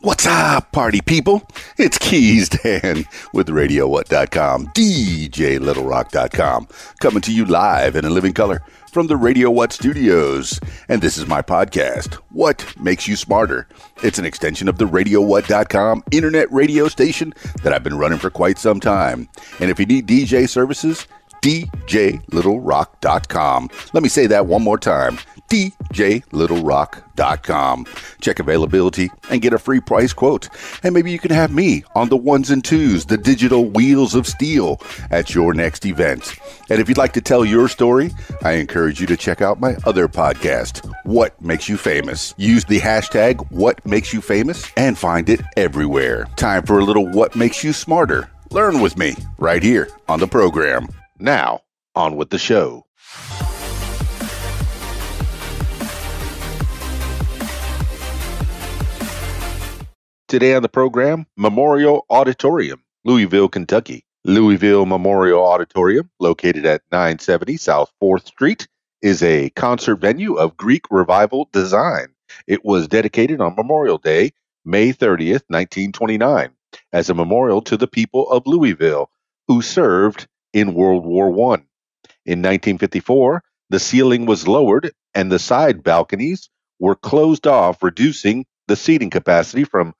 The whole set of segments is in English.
What's up, party people? It's Keys Dan with RadioWhat.com, DJLittleRock.com, coming to you live in a living color from the Radio What studios. And this is my podcast, What Makes You Smarter? It's an extension of the RadioWhat.com internet radio station that I've been running for quite some time. And if you need DJ services, DJLittleRock.com. Let me say that one more time. DJLittleRock.com. Check availability and get a free price quote. And maybe you can have me on the ones and twos, the digital wheels of steel at your next event. And if you'd like to tell your story, I encourage you to check out my other podcast, What Makes You Famous. Use the hashtag What Makes You Famous and find it everywhere. Time for a little What Makes You Smarter. Learn with me right here on the program. Now, on with the show. Today on the program, Memorial Auditorium, Louisville, Kentucky. Louisville Memorial Auditorium, located at 970 South 4th Street, is a concert venue of Greek Revival design. It was dedicated on Memorial Day, May 30th, 1929, as a memorial to the people of Louisville who served in World War I. In 1954, the ceiling was lowered and the side balconies were closed off, reducing the seating capacity from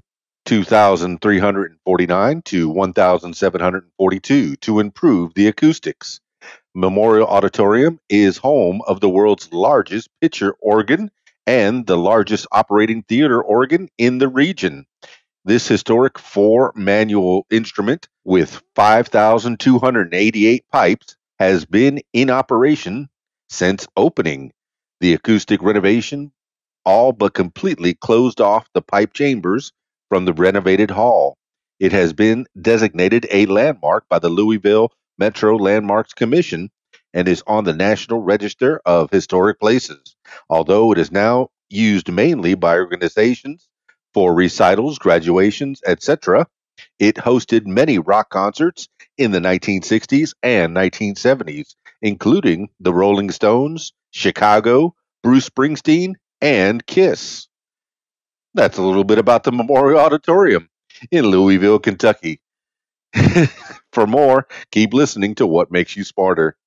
2,349 to 1,742 to improve the acoustics. Memorial Auditorium is home of the world's largest picture organ and the largest operating theater organ in the region. This historic four-manual instrument with 5,288 pipes has been in operation since opening. The acoustic renovation all but completely closed off the pipe chambers from the renovated hall. It has been designated a landmark by the Louisville Metro Landmarks Commission and is on the National Register of Historic Places. Although it is now used mainly by organizations for recitals, graduations, etc., it hosted many rock concerts in the 1960s and 1970s, including the Rolling Stones, Chicago, Bruce Springsteen, and Kiss. That's a little bit about the Memorial Auditorium in Louisville, Kentucky. For more, keep listening to What Makes You Smarter.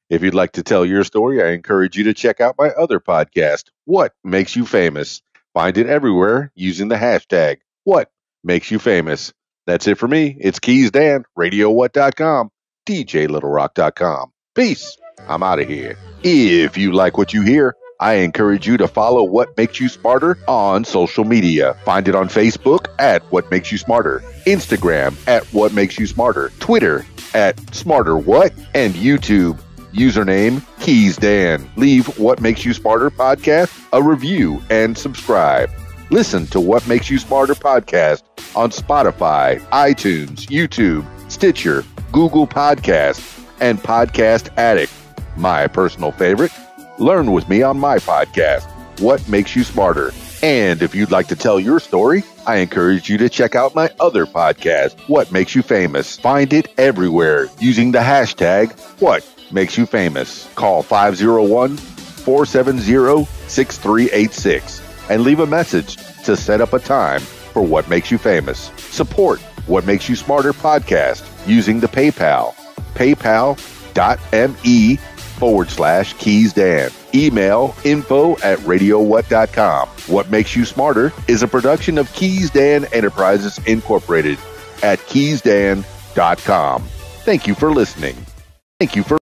If you'd like to tell your story, I encourage you to check out my other podcast, What Makes You Famous. Find it everywhere using the hashtag What Makes You Famous. That's it for me. It's Keys Dan, RadioWhat.com, DJLittleRock.com. Peace. I'm out of here. If you like what you hear, I encourage you to follow What Makes You Smarter on social media. Find it on Facebook at What Makes You Smarter, Instagram at What Makes You Smarter, Twitter at SmarterWhat, and YouTube, username Keys Dan. Leave What Makes You Smarter podcast a review and subscribe. Listen to What Makes You Smarter podcast on Spotify, iTunes, YouTube, Stitcher, Google Podcasts, and Podcast Addict. My personal favorite, learn with me on my podcast, What Makes You Smarter. And if you'd like to tell your story, I encourage you to check out my other podcast, What Makes You Famous. Find it everywhere using the hashtag What Makes You Famous. Call 501-470-6386 and leave a message to set up a time for What Makes You Famous. Support What Makes You Smarter podcast using the PayPal, paypal.me/Keys Dan. Email info@radiowhat.com. What Makes You Smarter is a production of Keys Dan Enterprises Incorporated at keysdan.com. Thank you for listening. Thank you for